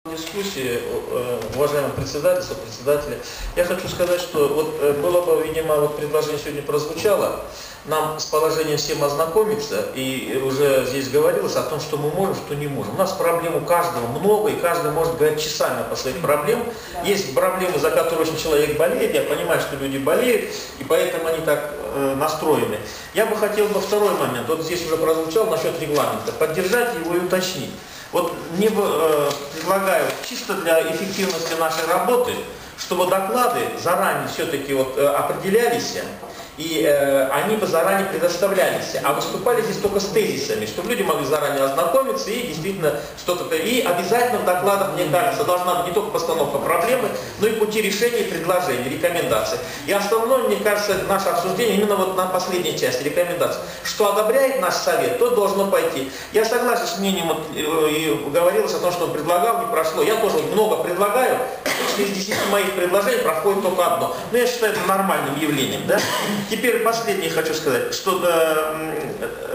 Дискуссии, уважаемый председатель, сопредседатели, я хочу сказать, что вот было бы, видимо, вот предложение сегодня прозвучало, нам с положением всем ознакомиться, и уже здесь говорилось о том, что мы можем, что не можем. У нас проблем у каждого много, и каждый может говорить часами по своим проблемам. Есть проблемы, за которые очень человек болеет, я понимаю, что люди болеют, и поэтому они так настроены. Я бы хотел второй момент, вот здесь уже прозвучал насчет регламента, поддержать его и уточнить. Вот мне предлагаю чисто для эффективности нашей работы, чтобы доклады заранее все-таки вот определялись, и они бы заранее предоставлялись, а выступали здесь только с тезисами, чтобы люди могли заранее ознакомиться и действительно что-то. И обязательно в докладах, мне кажется, должна быть не только постановка проблемы, но и пути решения, предложений, рекомендаций. И основное, мне кажется, наше обсуждение именно вот на последней части рекомендаций. Что одобряет наш совет, то должно пойти. Я согласен с мнением, вот, и говорилось о том, что он предлагал, не прошло. Я тоже много предлагаю, из 10 моих предложений проходит только одно. Но я считаю это нормальным явлением. Да? Теперь последнее хочу сказать, что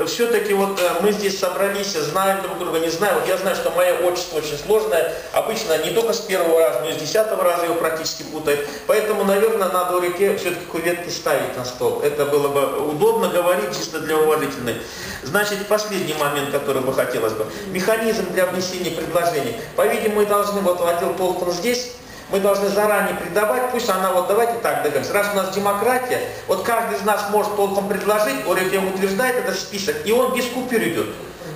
все-таки вот мы здесь собрались, знаем друг друга, не знаем. Вот я знаю, что мое отчество очень сложное, обычно не только с первого раза, но и с 10-го раза его практически путает. Поэтому, наверное, надо у реки все-таки куветки ставить на стол. Это было бы удобно говорить, чисто для уважительной. Значит, последний момент, который бы хотелось бы. Механизм для внесения предложений. По-видимому, мы должны, вот отдел Толкин здесь, мы должны заранее придавать, пусть она, вот давайте так договоримся, раз у нас демократия, вот каждый из нас может толком предложить, Орифлейм утверждает этот список, и он без купюр идет.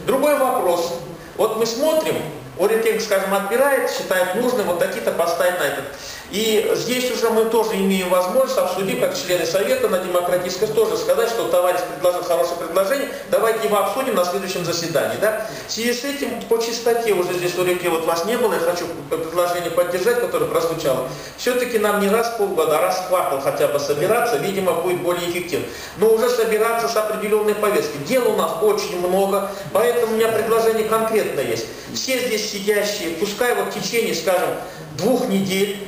Другой вопрос, вот мы смотрим, Орифлейм, скажем, отбирает, считает нужным, вот такие-то поставить на этот. И здесь уже мы тоже имеем возможность обсудить, как члены совета на демократической тоже сказать, что товарищ предложил хорошее предложение, давайте его обсудим на следующем заседании. Да? В связи с этим по чистоте уже здесь у реки вот вас не было, я хочу предложение поддержать, которое прозвучало. Все-таки нам не раз в полгода, а раз в квартал хотя бы собираться, видимо, будет более эффективно. Но уже собираться с определенной повесткой. Дел у нас очень много, поэтому у меня предложение конкретное есть. Все здесь сидящие, пускай вот в течение, скажем, 2 недель,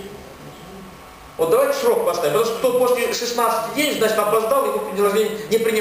вот давайте срок поставим, потому что кто после 16 дней, значит, опоздал, его предложение не принимается.